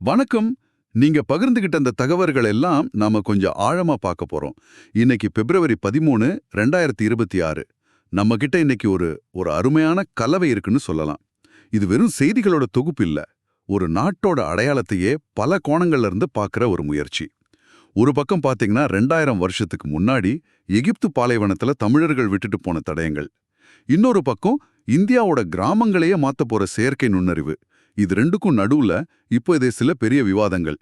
வணக்கம். நீங்க பகிர்ந்துகிட்ட அந்த தகவல்கள் எல்லாம் நாம கொஞ்சம் ஆழமா பார்க்க போறோம். இன்னைக்கு பிப்ரவரி 13, 2026. நம்ம கிட்ட இன்னைக்கு ஒரு ஒரு அருமையான கலவை இருக்குன்னு சொல்லலாம். இது வெறும் செய்திகளோட தொகுப்பு இல்ல. ஒரு நாட்டோட அடையாளத்தையே பல கோணங்கள்ல இருந்து பார்க்கிற ஒரு முயற்சி. ஒரு பக்கம் பாத்தீங்கன்னா 2000 வருஷத்துக்கு முன்னாடி எகிப்து பாலைவனத்துல தமிழர்கள் விட்டுட்டு போன தடயங்கள். இன்னொரு பக்கம் இந்தியாவோட கிராமங்களையே மாத்தப் போற செயற்கை நுண்ணறிவு. இது ரெண்டுக்கும் நடுவுல இப்போ இதே சில பெரிய விவாதங்கள்.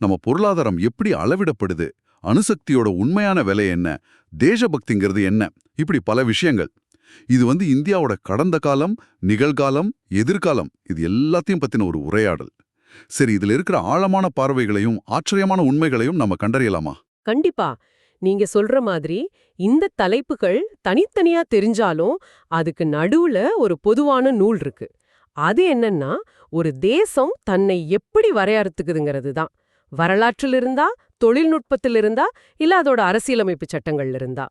நம்ம பொருளாதாரம் எப்படி அளவிடப்படுது, அணுசக்தியோட உண்மையான விலை என்ன, தேசபக்திங்கிறது என்ன, இப்படி பல விஷயங்கள். இது இந்தியாவோட கடந்த காலம், நிகழ்காலம், எதிர்காலம், இது எல்லாத்தையும் பத்தின ஒரு உரையாடல். சரி, இதுல இருக்கிற ஆழமான பார்வைகளையும் ஆச்சரியமான உண்மைகளையும் நம்ம கண்டறியலாமா? கண்டிப்பா. நீங்க சொல்ற மாதிரி இந்த தலைப்புகள் தனித்தனியா தெரிஞ்சாலும் அதுக்கு நடுவுல ஒரு பொதுவான நூல் இருக்கு. அது என்னன்னா, ஒரு தேசம் தன்னை எப்படி வரையறுத்துக்குதுங்கிறது தான். வரலாற்றில் இருந்தா, தொழில்நுட்பத்தில் இருந்தா, இல்ல அதோட அரசியலமைப்பு சட்டங்கள்ல இருந்தா.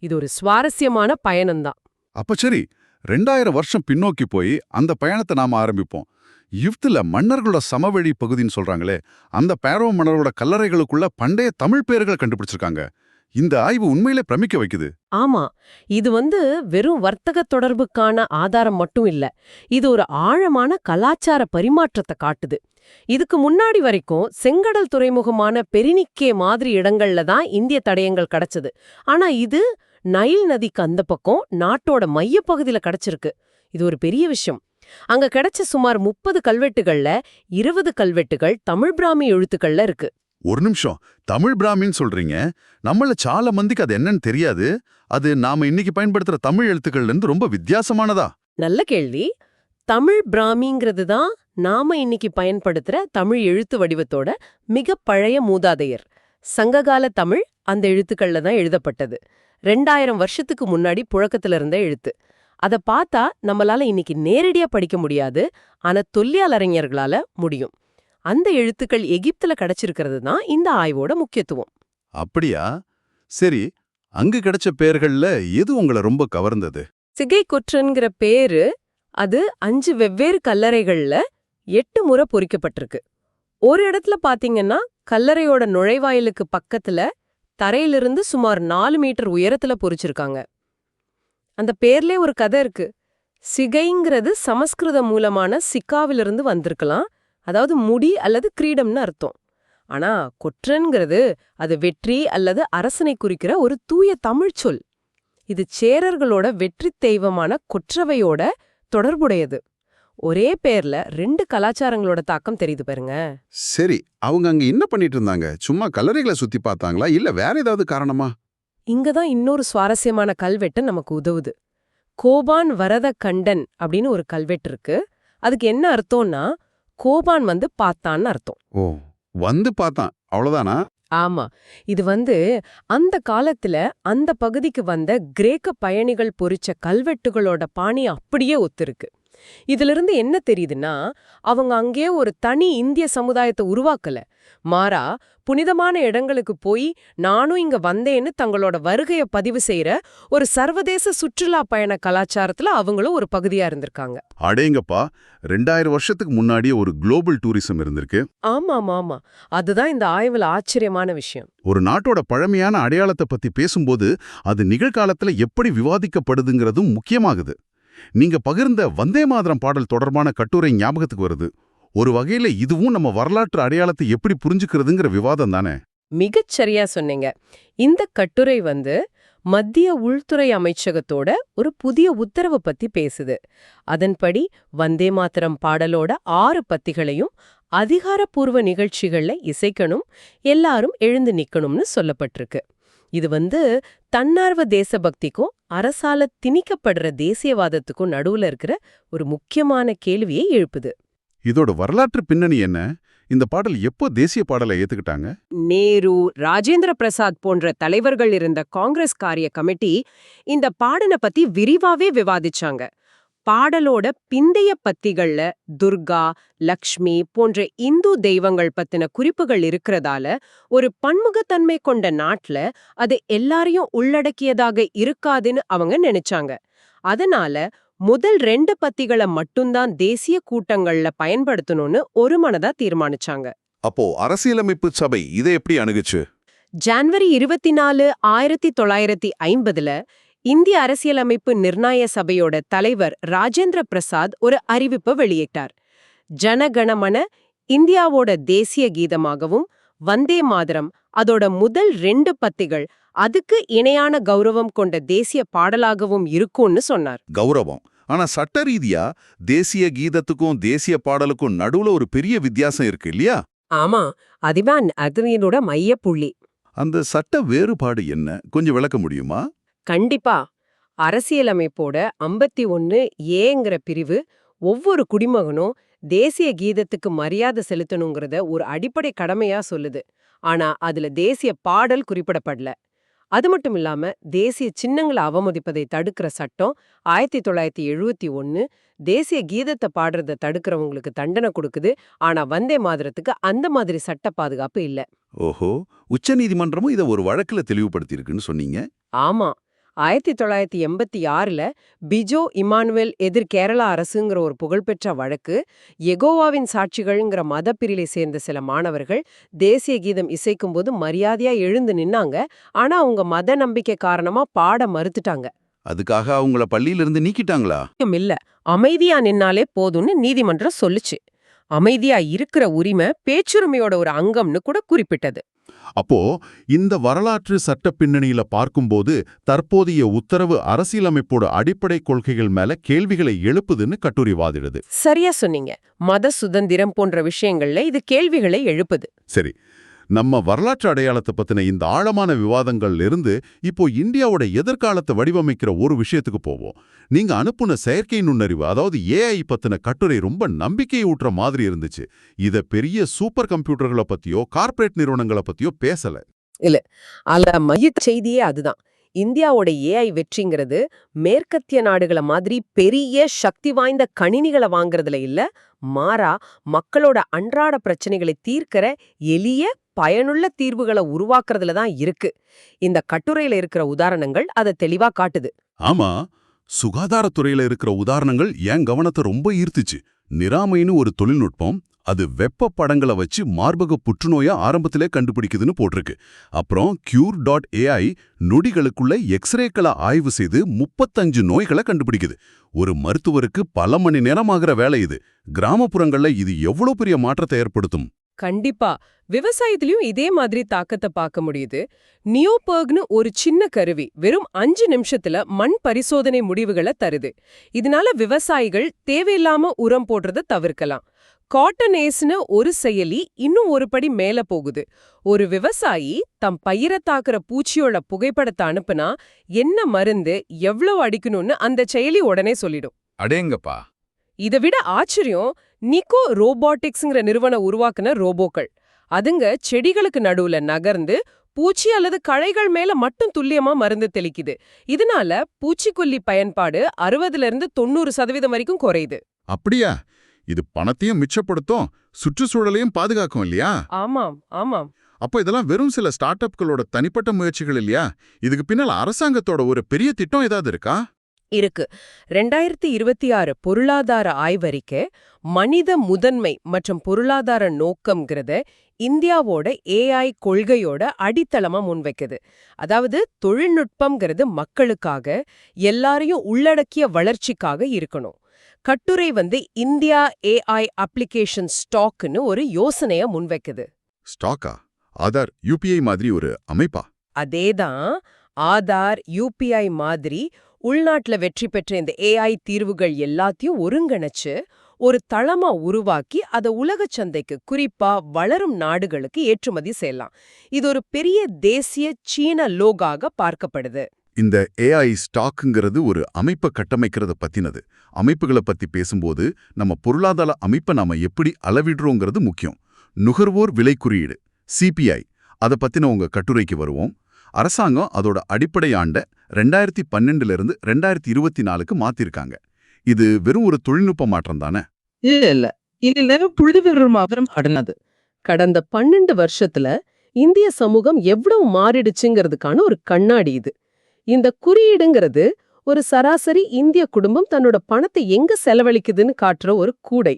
இது ஒரு சுவாரஸ்யமான பயணம்தான். அப்ப சரி, 2000 வருஷம் பின்னோக்கி போய் அந்த பயணத்தை நாம ஆரம்பிப்போம். யுப்துல மன்னர்களோட சமவெளி பகுதின்னு சொல்றாங்களே, அந்த பேரோ மன்னர்களோட கல்லறைகளுக்குள்ள பண்டைய தமிழ் பேர்களை கண்டுபிடிச்சிருக்காங்க. இந்த ஆய்வு உண்மையிலே பிரமிக்க வைக்குது. ஆமா. இது வெறும் வர்த்தக தொடர்புக்கான ஆதாரம் மட்டும் இல்ல. இது ஒரு ஆழமான கலாச்சார பரிமாற்றத்தை காட்டுது. இதுக்கு முன்னாடி வரைக்கும் செங்கடல் துறைமுகமான பெரினிக்கே மாதிரி இடங்கள்ல தான் இந்திய தடயங்கள் கிடைச்சது. ஆனா இது நைல் நதிக்கு அந்த பக்கம் நாட்டோட மையப்பகுதியில கிடைச்சிருக்கு. இது ஒரு பெரிய விஷயம். அங்க கிடைச்ச சுமார் 30 கல்வெட்டுகள்ல 20 கல்வெட்டுகள் தமிழ் பிராமி எழுத்துக்கள்ல இருக்கு. ஒரு நிமிஷம், தமிழ் பிராமின்னு சொல்றீங்க. நம்மள சால மந்திக்கு அது என்னன்னு தெரியாது. அது நாம இன்னைக்கு பயன்படுத்துற தமிழ் எழுத்துக்கள்ல இருந்து ரொம்ப வித்தியாசமானதா? நல்ல கேள்வி. தமிழ் பிராமிங்கிறது தான் நாம இன்னைக்கு பயன்படுத்துற தமிழ் எழுத்து வடிவத்தோட மிக பழைய மூதாதையர். சங்ககால தமிழ் அந்த எழுத்துக்கள்ல தான் எழுதப்பட்டது. 2000 வருஷத்துக்கு முன்னாடி புழக்கத்துல இருந்த எழுத்து. அத பார்த்தா நம்மளால இன்னைக்கு நேரடியா படிக்க முடியாது. ஆனா தொல்லியல் அறிஞர்களால முடியும். அந்த எழுத்துக்கள் எகிப்துல கிடைச்சிருக்கிறது தான் இந்த ஆய்வோட முக்கியத்துவம். அப்படியா? சரி, அங்கு கிடைச்ச பெயர்கள்ல எது உங்களை ரொம்ப கவர்ந்தது? சிகை கொற்றன்கிற பேரு அது 5 வெவ்வேறு கல்லறைகள்ல 8 முறை பொறிக்கப்பட்டிருக்கு. ஒரு இடத்துல பாத்தீங்கன்னா கல்லறையோட நுழைவாயிலுக்கு பக்கத்துல தரையிலிருந்து சுமார் 4 மீட்டர் உயரத்துல பொறிச்சிருக்காங்க. அந்த பேர்லே ஒரு கதை இருக்கு. சிகைங்கிறது சமஸ்கிருத மூலமான சிக்காவிலிருந்து வந்திருக்கலாம். அதாவது முடி அல்லது கிரீடம்னு அர்த்தம். ஆனா கொற்றன்கிறது அது வெற்றி அல்லது அரசனை குறிக்கிற ஒரு தூய தமிழ்ச் சொல். இது சேரர்களோட வெற்றி தெய்வமான கொற்றவையோட தொடர்புடையது. ஒரே பேர்ல 2 கலாச்சாரங்களோட தாக்கம் தெரியுது பாருங்க. சரி, அவங்க அங்க என்ன பண்ணிட்டு இருந்தாங்க? சும்மா கல்லறைகளை சுத்தி பார்த்தாங்களா, இல்ல வேற ஏதாவது காரணமா? இங்கதான் இன்னொரு சுவாரஸ்யமான கல்வெட்டு நமக்கு உதவுது. கோபான் வரத கண்டன் அப்படின்னு ஒரு கல்வெட்டு இருக்கு. அதுக்கு என்ன அர்த்தம்னா கோபான் பார்த்தான்னு அர்த்தம். ஓ, வந்து பார்த்தான், அவ்வளவுதானா? ஆமா. இது அந்த காலத்துல அந்த பகுதிக்கு வந்த கிரேக்க பயணிகள் பொறிச்ச கல்வெட்டுகளோட பாணி அப்படியே ஒத்திருக்கு. இதிலிருந்து என்ன தெரியுதுன்னா, அவங்க அங்கே ஒரு தனி இந்திய சமுதாயத்தை உருவாக்கல. மாறா, புனிதமான இடங்களுக்கு போய் நானும் இங்க வந்தேன்னு தங்களோட வருகைய பதிவு செய்யற ஒரு சர்வதேச சுற்றுலா பயண கலாச்சாரத்துல அவங்களும் ஒரு பகுதியா இருந்திருக்காங்க. அடேங்கப்பா, 2000 வருஷத்துக்கு முன்னாடியே ஒரு குளோபல் டூரிசம் இருந்திருக்கு. ஆமா. அதுதான் இந்த ஆய்வுல ஆச்சரியமான விஷயம். ஒரு நாட்டோட பழமையான அடையாளத்தை பத்தி பேசும்போது அது நிகழ்காலத்துல எப்படி விவாதிக்கப்படுதுங்கிறதும் முக்கியமாகுது. நீங்க பகிர்ந்த வந்தே மாதரம் பாடல் தொடர்பான கட்டுரை ஞாபகத்துக்கு வருது. ஒரு வகையில இதுவும் நம்ம வரலாற்று அடையாளத்தை எப்படி புரிஞ்சுக்கிறதுங்கிற விவாதம் தானே? மிகச் சரியா சொன்னீங்க. இந்த கட்டுரை மத்திய உள்துறை அமைச்சகத்தோட ஒரு புதிய உத்தரவு பத்தி பேசுது. அதன்படி வந்தே மாதரம் பாடலோட 6 பத்திகளையும் அதிகாரப்பூர்வ நிகழ்ச்சிகள்ல இசைக்கணும், எல்லாரும் எழுந்து நிக்கணும்னு சொல்லப்பட்டிருக்கு. இது தன்னார்வ தேசபக்திக்கும் அரசால திணிக்கப்படுற தேசியவாதத்துக்கும் நடுவுல இருக்கிற ஒரு முக்கியமான கேள்வியை எழுப்புது. இதோட வரலாற்று பின்னணி என்ன? இந்த பாடல் எப்போ தேசிய பாடலை ஏத்துக்கிட்டாங்க? நேரு, ராஜேந்திர பிரசாத் போன்ற தலைவர்கள் இருந்த காங்கிரஸ் காரிய கமிட்டி இந்த பாடலை பத்தி விரிவாவே விவாதிச்சாங்க. பாடலோட பிந்தைய பத்திகள்ல துர்கா, லக்ஷ்மி போன்ற இந்து தெய்வங்கள் பத்தின குறிப்புகள் இருக்கிறதால ஒரு பன்முகத்தன்மை கொண்ட நாட்டுல அது எல்லாரையும் உள்ளடக்கியதாக இருக்காதுன்னு அவங்க நினைச்சாங்க. அதனால முதல் 2 பத்திகளை மட்டும்தான் தேசிய கூட்டங்கள்ல பயன்படுத்தணும்னு ஒருமனதா தீர்மானிச்சாங்க. அப்போ அரசியலமைப்பு சபை இதை எப்படி அணுகுச்சு? ஜான்வரி 24, 1950ல இந்திய அரசியலமைப்பு நிர்ணய சபையோட தலைவர் ராஜேந்திர பிரசாத் ஒரு அறிவிப்பை வெளியிட்டார். ஜனகணமன இந்தியாவோட தேசிய கீதமாகவும், வந்தே மாதரம் அதோட முதல் 2 பத்திகள் அதுக்கு இணையான கௌரவம் கொண்ட தேசிய பாடலாகவும் இருக்கும்னு சொன்னார். கௌரவம். ஆனா சட்ட ரீதியா தேசிய கீதத்துக்கும் தேசிய பாடலுக்கும் நடுவுல ஒரு பெரிய வித்தியாசம் இருக்கு இல்லையா? ஆமா, அதுதான் அதனோட மையப்புள்ளி. அந்த சட்ட வேறுபாடு என்ன? கொஞ்சம் விளக்க முடியுமா? கண்டிப்பா. அரசியலமைப்போட 51 ஏங்கிற பிரிவு ஒவ்வொரு குடிமகனும் தேசிய கீதத்துக்கு மரியாதை செலுத்தணுங்கிறத ஒரு அடிப்படை கடமையா சொல்லுது. ஆனா அதுல தேசிய பாடல் குறிப்பிடப்படல. அது மட்டும் இல்லாம தேசிய சின்னங்களை அவமதிப்பதை தடுக்கிற சட்டம் 1971 தேசிய கீதத்தை பாடுறத தடுக்கிறவங்களுக்கு தண்டனை கொடுக்குது. ஆனா வந்தே மாதரத்துக்கு அந்த மாதிரி சட்ட பாதுகாப்பு இல்ல. ஓஹோ, உச்சநீதிமன்றமும் இதை ஒரு வழக்குல தெளிவுபடுத்தியிருக்குன்னு சொன்னீங்க. ஆமா, 1986ல பிஜோ இமானுவேல் எதிர் கேரளா அரசுங்கிற ஒரு புகழ்பெற்ற வழக்கு, யெகோவாவின் சாட்சிகள்ங்கிற மதப்பிரிவை சேர்ந்த சில மாணவர்கள் தேசிய கீதம் இசைக்கும்போது மரியாதையா எழுந்து நின்னாங்க. ஆனா அவங்க மத நம்பிக்கை காரணமா பாட மறுத்துட்டாங்க. அதுக்காக அவங்கள பள்ளியிலிருந்து நீக்கிட்டாங்களா? இல்ல, அமைதியா நின்னாலே போதும்னு நீதிமன்றம் சொல்லுச்சு. அமைதியா இருக்கிற உரிமை பேச்சுரிமையோட ஒரு அங்கம்னு கூட குறிப்பிட்டது. அப்போ இந்த வரலாற்று சட்ட பின்னணியில பார்க்கும்போது தற்போதைய உத்தரவு அரசியலமைப்போட அடிப்படை கொள்கைகள் மேல கேள்விகளை எழுப்புதுன்னு கட்டுரை வாதிடுது. சரியா சொன்னீங்க. மத சுதந்திரம் போன்ற விஷயங்கள்ல இது கேள்விகளை எழுப்புது. சரி, நம்ம வரலாற்று அடையாளத்தை பத்தின இந்த ஆழமான விவாதங்கள்ல இருந்து இப்போ இந்தியாவோட எதிர்காலத்தை வடிவமைக்கிற ஒரு விஷயத்துக்கு போவோம். நீங்க அனுப்புன செயற்கை நுண்ணறிவு, அதாவது ஏஐ பத்தின கட்டுரை ரொம்ப நம்பிக்கை ஊட்டுற மாதிரி இருந்துச்சு. இத பெரிய சூப்பர் கம்ப்யூட்டர்களை பத்தியோ கார்ப்பரேட் நிறுவனங்களை பத்தியோ பேசல. இல்ல, அதுல மைய செய்தியே அதுதான். இந்தியாவோட ஏஐ வெற்றிங்கிறது மேற்கத்திய நாடுகளை மாதிரி பெரிய சக்தி வாய்ந்த கணினிகளை வாங்குறதுல இல்ல, மாறா மக்களோட அன்றாட பிரச்சனைகளை தீர்க்கிற எளிய பயனுள்ள தீர்வுகளை உருவாக்குறதுல தான் இருக்கு. இந்த கட்டுரையில இருக்கிற உதாரணங்கள் அதை தெளிவா காட்டுது. ஆமா, சுகாதாரத்துறையில இருக்கிற உதாரணங்கள் என் கவனத்தை ரொம்ப ஈர்த்துச்சு. நிராமைன்னு ஒரு தொழில்நுட்பம், அது வெப்ப படங்களை வச்சு மார்பக புற்றுநோயை ஆரம்பத்திலே கண்டுபிடிக்குதுன்னு போட்டிருக்கு. அப்புறம் cure.ai நொடிகளுக்குள்ள எக்ஸ்ரேக்களை ஆய்வு செய்து 35 நோய்களை கண்டுபிடிக்குது. ஒரு மருத்துவருக்கு பல மணி நேரம் ஆகிற வேலை இது. கிராமப்புறங்கள்ல இது எவ்வளவு பெரிய மாற்றத்தை ஏற்படுத்தும். கண்டிப்பா. விவசாயத்திலயும் இதே மாதிரி தாக்கத்தை பார்க்க முடியுது. நியோபர்க்னு ஒரு சின்ன கருவி வெறும் 5 நிமிஷத்துல மண் பரிசோதனை முடிவுகளை தருது. இதனால விவசாயிகள் தேவையில்லாம உரம் போடுறத தவிர்க்கலாம். காட்டன் ஏஸ்னு ஒரு செயலி இன்னும் ஒரு படி மேல போகுது. ஒரு விவசாயி தம் பயிரை தாக்குற பூச்சியோட புகைப்படத்தை அனுப்புனா என்ன மருந்து எவ்வளவு அடிக்கணும்னு அந்த செயலி உடனே சொல்லிடும். அடேங்கப்பா. இதை விட ஆச்சரியம், நிக்கோ ரோபோட்டிக்ஸ்ங்கிற நிறுவனம் உருவாக்குன ரோபோக்கள். அதுங்க செடிகளுக்கு நடுவுல நகர்ந்து பூச்சி அல்லது களைகள் மேல மட்டும் துல்லியமா மருந்து தெளிக்குது. இதனால பூச்சிக்கொல்லி பயன்பாடு 60% வரைக்கும் குறையுது. அப்படியா? இது பணத்தையும் மிச்சப்படுத்தும், சுற்றுச்சூழலையும் பாதுகாக்கும் இல்லையா? ஆமாம், ஆமாம். அப்போ இதெல்லாம் வெறும் சில ஸ்டார்ட் அப்களோட தனிப்பட்ட முயற்சிகள் இல்லையா? இதுக்கு பின்னால் அரசாங்கத்தோட ஒரு பெரிய திட்டம் ஏதாவது இருக்கா? இருக்கு. 2026 பொருளாதார ஆய்வறிக்கை மனித முதன்மை மற்றும் பொருளாதார நோக்கம்ங்கிறத இந்தியாவோட ஏஐ கொள்கையோட அடித்தளமா முன்வைக்குது. அதாவது தொழில்நுட்பம்ங்கிறது மக்களுக்காக, எல்லாரையும் உள்ளடக்கிய வளர்ச்சிக்காக இருக்கணும். கட்டுரை இந்தியா ஏஐ அப்ளிகேஷன் ஸ்டாக்னு ஒரு யோசனைய முன்வைக்குது. ஸ்டாக்கா? ஆதார் யூபிஐ மாதிரி ஒரு அமைப்பா? அதேதான். ஆதார் யூபிஐ மாதிரி உள்நாட்டுல வெற்றி பெற்ற இந்த ஏஐ தீர்வுகள் எல்லாத்தையும் ஒருங்கிணைச்சு ஒரு தளமா உருவாக்கி அதை உலக சந்தைக்கு, குறிப்பா வளரும் நாடுகளுக்கு ஏற்றுமதி செய்யலாம். இது ஒரு பெரிய தேசிய சீன லோகாக பார்க்கப்படுது. இந்த ஏஐ ஸ்டாக்குங்கிறது ஒரு அமைப்பை கட்டமைக்கிறத பத்தினது. அமைப்புகளை பத்தி பேசும்போது நம்ம பொருளாதார அமைப்பை நாம எப்படி அளவிடுறோங்கிறது முக்கியம். நுகர்வோர் விலை குறியீடு சிபிஐ, அதை பத்தின உங்க கட்டுரைக்கு வருவோம். அரசாங்கம் அதோட அடிப்படை ஆண்ட 2012 2024க்கு மாத்திருக்காங்க. இது வெறும் ஒரு தொழில்நுட்ப மாற்றம் தானே? இல்ல இதுல புள்ளிவிவரமாகரம் அடனது. கடந்த 12 வருஷத்துல இந்திய சமூகம் எவ்வளவு மாறிடுச்சுங்கிறதுக்கான ஒரு கண்ணாடி இது. இந்த குறியீடுங்கிறது ஒரு சராசரி இந்திய குடும்பம் தன்னோட பணத்தை எங்க செலவழிக்குதுன்னு காட்டுற ஒரு கூடை.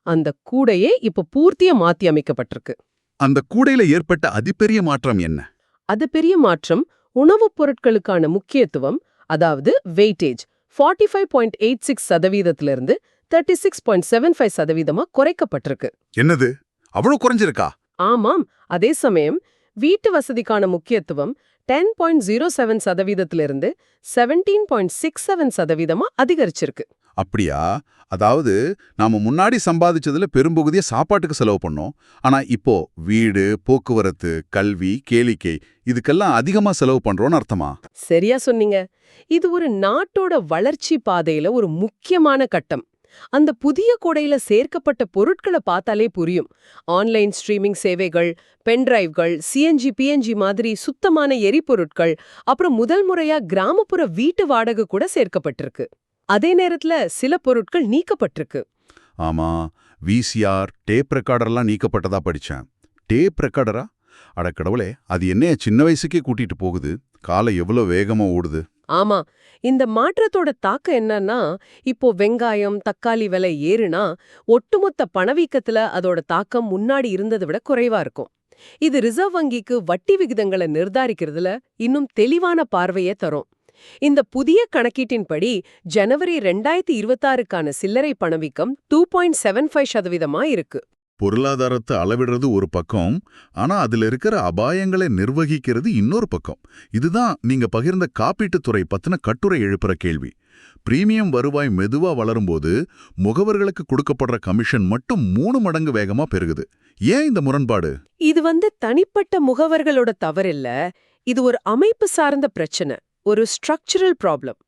அந்த கூடையே இப்ப பூர்த்தியா மாத்தி அமைக்கப்பட்டிருக்கு. அந்த கூடையில ஏற்பட்ட அதிபெரிய மாற்றம் என்ன? அது பெரிய மாற்றம். உணவுப் பொருட்களுக்கான முக்கியத்துவம், அதாவது வெயிட்டேஜ் 45.86% 36.75% குறைக்கப்பட்டிருக்கு. என்னது, அவ்வளவு குறைஞ்சிருக்கா? ஆமாம். அதே சமயம் வீட்டு வசதிக்கான முக்கியத்துவம் 10.07% 17.67% அதிகரிச்சிருக்கு. அப்படியா? அதாவது நாம முன்னாடி சம்பாதிச்சதுல பெரும்பகுதியை சாப்பாட்டுக்கு செலவு பண்ணோம். ஆனா இப்போ வீடு, போக்குவரத்து, கல்வி, கேளிக்கை இதுக்கெல்லாம் அதிகமா செலவு பண்றோம்னு அர்த்தமா? சரியா சொன்னீங்க. இது ஒரு நாட்டோட வளர்ச்சி பாதையில ஒரு முக்கியமான கட்டம். அந்த புதிய கொடையில சேர்க்கப்பட்ட பொருட்களை பார்த்தாலே புரியும். ஆன்லைன் ஸ்ட்ரீமிங் சேவைகள், பென்டிரைவ்கள், சிஎன்ஜி, பிஎன்ஜி மாதிரி சுத்தமான எரிபொருட்கள், அப்புறம் முதல் முறையா கிராமப்புற வீட்டு வாடகை கூட சேர்க்கப்பட்டிருக்கு. அதே நேரத்துல சில பொருட்கள் நீக்கப்பட்டிருக்கு. ஆமா, விசிஆர், டேப் ரெக்கார்டர்லாம் நீக்கப்பட்டதா படிச்சேன். டேப் ரெக்கார்டரா? அட கடவுளே, அது என்னைய சின்ன வயசுக்கே கூட்டிட்டு போகுது. காலம் எவ்வளவு வேகமா ஓடுது. ஆமா, இந்த மாற்றத்தோட தாக்கம் என்னன்னா, இப்போ வெங்காயம், தக்காளி விலை ஏறுனா ஒட்டுமொத்த பணவீக்கத்துல அதோட தாக்கம் முன்னாடி இருந்ததை விட குறைவா இருக்கும். இது ரிசர்வ் வங்கிக்கு வட்டி விகிதங்களை நிர்தாரிக்கிறதுல இன்னும் தெளிவான பார்வையை தரும். இந்த புதிய கணக்கீட்டின்படி ஜனவரி 2026க்கான சில்லறை பணவீக்கம் 2.75% இருக்கு. பொருளாதாரத்தை அளவிடுறது ஒரு பக்கம், ஆனா அதுல இருக்கிற அபாயங்களை நிர்வகிக்கிறது இன்னொரு பக்கம். இதுதான் நீங்க பகிர்ந்த காப்பீட்டுத்துறை பத்தின கட்டுரை எழுப்புற கேள்வி. பிரீமியம் வருவாய் மெதுவா வளரும்போது முகவர்களுக்கு கொடுக்கப்படுற கமிஷன் மட்டும் 3 மடங்கு வேகமா பெருகுது. ஏன் இந்த முரண்பாடு? இது தனிப்பட்ட முகவர்களோட தவறில்ல, இது ஒரு அமைப்பு சார்ந்த பிரச்சனை, ஒரு ஸ்ட்ரக்சரல் ப்ராப்ளம்.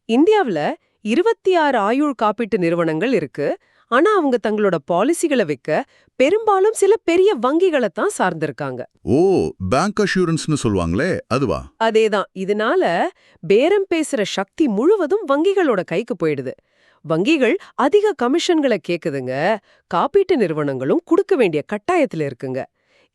இந்தியாவுல 26 ஆயுள் காப்பீட்டு நிறுவனங்கள் இருக்கு. ஆனா அவங்க தங்களோட பாலிசிகளை விற்க பெரும்பாலும் சில பெரிய வங்கிகளை தான் சார்ந்திருக்காங்க. ஓ, பேங்க் அஷ்யூரன்ஸ்னு சொல்லுவாங்களே, அதுவா? அதேதான். இதனால பேரம் பேசுற சக்தி முழுவதும் வங்கிகளோட கைக்கு போயிடுது. வங்கிகள் அதிக கமிஷன்களை கேக்குதுங்க, காப்பீட்டு நிறுவனங்களும் கொடுக்க வேண்டிய கட்டாயத்துல இருக்குங்க.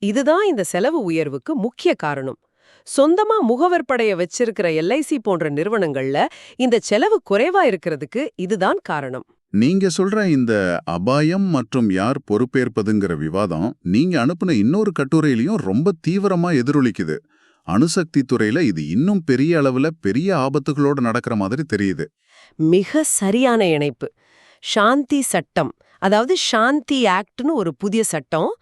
இதுதான் இந்த செலவு உயர்வுக்கு முக்கிய காரணம். சொந்தமா முகவர் படைய வச்சிருக்கிற எல்ஐசி போன்ற நிறுவனங்கள்ல இந்த செலவு குறைவா இருக்கிறதுக்கு இதுதான் காரணம். நீங்க சொல்ற இந்த அபாயம் மற்றும் யார் பொறுப்பேற்பதுங்கிற விவாதம் நீங்க அனுப்புன இன்னொரு கட்டுரையிலையும் ரொம்ப தீவிரமா எதிரொலிக்குது. அணுசக்தி துறையில இது இன்னும் பெரிய அளவுல பெரிய ஆபத்துகளோட நடக்கிற மாதிரி தெரியுது. மிக சரியான இணைப்பு. சாந்தி சட்டம், அதாவது சாந்தி ஆக்ட்னு ஒரு புதிய சட்டம்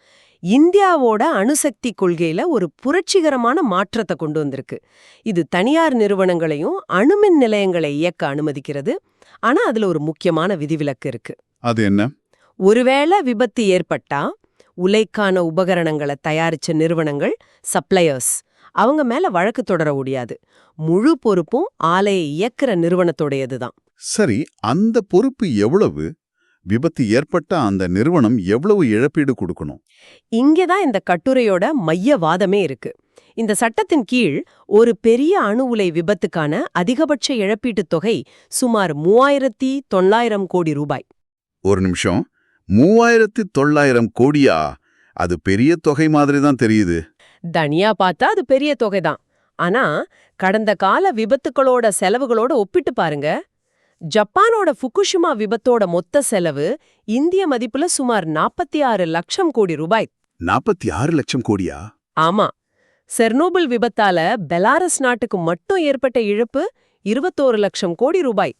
இந்தியாவோட அணுசக்தி கொள்கையில ஒரு புரட்சிகரமான மாற்றத்தை கொண்டு வந்திருக்கு. இது தனியார் நிறுவனங்களையும் அணுமின் நிலையங்களை இயக்க அனுமதிக்கிறது. ஆனா அதுல ஒரு முக்கியமான விதிவிலக்கு இருக்கு. அது என்ன? ஒருவேளை விபத்து ஏற்பட்டா உலைக்கான உபகரணங்களை தயாரிச்ச நிறுவனங்கள், சப்ளையர்ஸ், அவங்க மேல வழக்கு தொடர முடியாது. முழு பொறுப்பும் ஆலையை இயக்குற நிறுவனத்தோடையதுதான். சரி, அந்த பொறுப்பு எவ்வளவு? விபத்து ஏற்பட்ட அந்த நிறுவனம் எவ்வளவு இழப்பீடு கொடுக்கணும்? இங்கேதான் இந்த கட்டுரையோட மையவாதமே இருக்கு. இந்த சட்டத்தின் கீழ் ஒரு பெரிய அணு உலை விபத்துக்கான அதிகபட்ச இழப்பீட்டுத் தொகை சுமார் 3900 கோடி ரூபாய். ஒரு நிமிஷம், 3900 கோடியா? அது பெரிய தொகை மாதிரி தான் தெரியுது. தனியா பார்த்தா அது பெரிய தொகைதான். ஆனா கடந்த கால விபத்துக்களோட செலவுகளோட ஒப்பிட்டு பாருங்க. ஜப்பானோட ஃபுகுஷிமா விபத்தோட மொத்த செலவு இந்திய மதிப்புல சுமார் 46 லட்சம் கோடி ரூபாய். 46 லட்சம் கோடியா? ஆமா. செர்னோபில் விபத்தால பெலாரஸ் நாட்டுக்கு மட்டும் ஏற்பட்ட இழப்பு 21 லட்சம் கோடி ரூபாய்.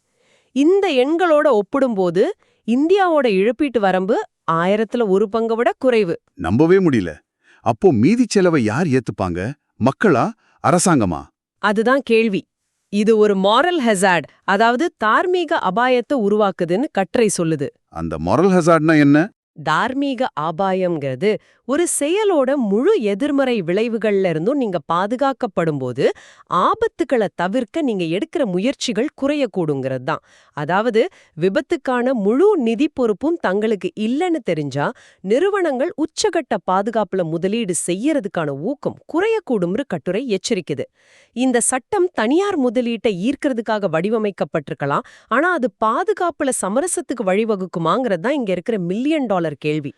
இந்த எண்களோட ஒப்பிடும்போது இந்தியாவோட இழப்பீட்டு வரம்பு 1000ல் 1 பங்கை விட குறைவு. நம்பவே முடியல. அப்போ மீதி செலவை யார் ஏத்துப்பாங்க? மக்களா, அரசாங்கமா? அதுதான் கேள்வி. இது ஒரு மாரல் ஹெசார்ட், அதாவது தார்மீக அபாயத்தை உருவாக்குதுன்னு கட்டுரை சொல்லுது. அந்த மாரல் ஹசார்ட்னா என்ன? தார்மீக ஆபாயம்ங்கிறது ஒரு செயலோட முழு எதிர்மறை விளைவுகள்ல இருந்தும் நீங்க பாதுகாக்கப்படும்போது ஆபத்துக்களை தவிர்க்க நீங்க எடுக்கிற முயற்சிகள் குறையக்கூடுங்கிறது தான். அதாவது விபத்துக்கான முழு நிதி பொறுப்பும் தங்களுக்கு இல்லைன்னு தெரிஞ்சா நிறுவனங்கள் உச்சகட்ட பாதுகாப்புல முதலீடு செய்யறதுக்கான ஊக்கம் குறையக்கூடும்னு கட்டுரை எச்சரிக்குது. இந்த சட்டம் தனியார் முதலீட்டை ஈர்க்கிறதுக்காக வடிவமைக்கப்பட்டிருக்கலாம், ஆனா அது பாதுகாப்புல சமரசத்துக்கு வழிவகுக்குமாங்கிறது தான் இங்க இருக்கிற $1 மில்லியன் கேள்வி.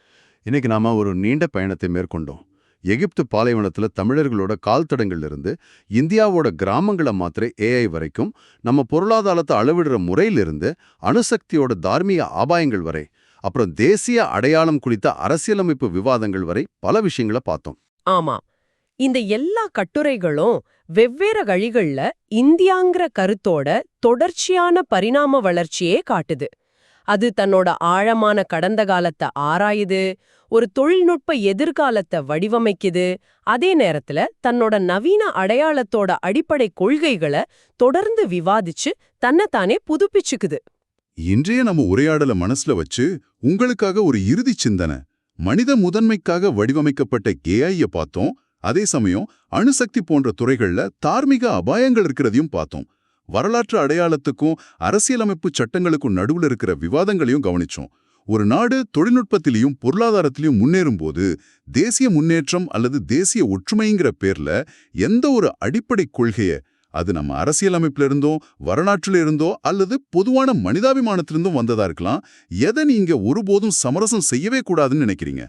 இன்னைக்கு நாம ஒரு நீண்ட பயணத்தை மேற்கொண்டோம். எகிப்து பாலைவனத்துல தமிழர்களோட கால் தடங்கள்ல இருந்து இந்தியாவோட கிராமங்களை மாத்திர ஏஐ வரைக்கும், நம்ம பொருளாதாரத்தை அளவிடுற முறையிலிருந்து அணுசக்தியோட தார்மீக ஆபாயங்கள் வரை, அப்புறம் தேசிய அடையாளம் குறித்த அரசியலமைப்பு விவாதங்கள் வரை பல விஷயங்களை பார்த்தோம். ஆமா, இந்த எல்லா கட்டுரைகளும் வெவ்வேறு வழிகள்ல இந்தியாங்கிற கருத்தோட தொடர்ச்சியான பரிணாம வளர்ச்சியே காட்டுது. அது தன்னோட ஆழமான கடந்த காலத்தை ஆராயுது, ஒரு தொழில்நுட்ப எதிர்காலத்தை வடிவமைக்குது, அதே நேரத்துல தன்னோட நவீன அடையாளத்தோட அடிப்படை கொள்கைகளை தொடர்ந்து விவாதிச்சு தன்னைத்தானே புதுப்பிச்சுக்குது. இன்றைய நம்ம உரையாடல மனசுல வச்சு உங்களுக்காக ஒரு இறுதி சிந்தனை. மனித முதன்மைக்காக வடிவமைக்கப்பட்ட ஏஐய பார்த்தோம். அதே சமயம் அணுசக்தி போன்ற துறைகள்ல தார்மீக அபாயங்கள் இருக்கிறதையும் பார்த்தோம். வரலாற்று அடையாளத்துக்கும் அரசியலமைப்பு சட்டங்களுக்கும் நடுவுல இருக்கிற விவாதங்களையும் கவனிச்சோம். ஒரு நாடு தொழில்நுட்பத்திலையும் பொருளாதாரத்திலையும் முன்னேறும் போது தேசிய முன்னேற்றம் அல்லது தேசிய ஒற்றுமைங்கிற பேர்ல எந்த ஒரு அடிப்படை கொள்கைய, அது நம்ம அரசியலமைப்புல இருந்தோ வரலாற்றுல இருந்தோ அல்லது பொதுவான மனிதாபிமானத்திலிருந்தும் வந்ததா இருக்கலாம், எதை நீங்க ஒருபோதும் சமரசம் செய்யவே கூடாதுன்னு நினைக்கிறீங்க?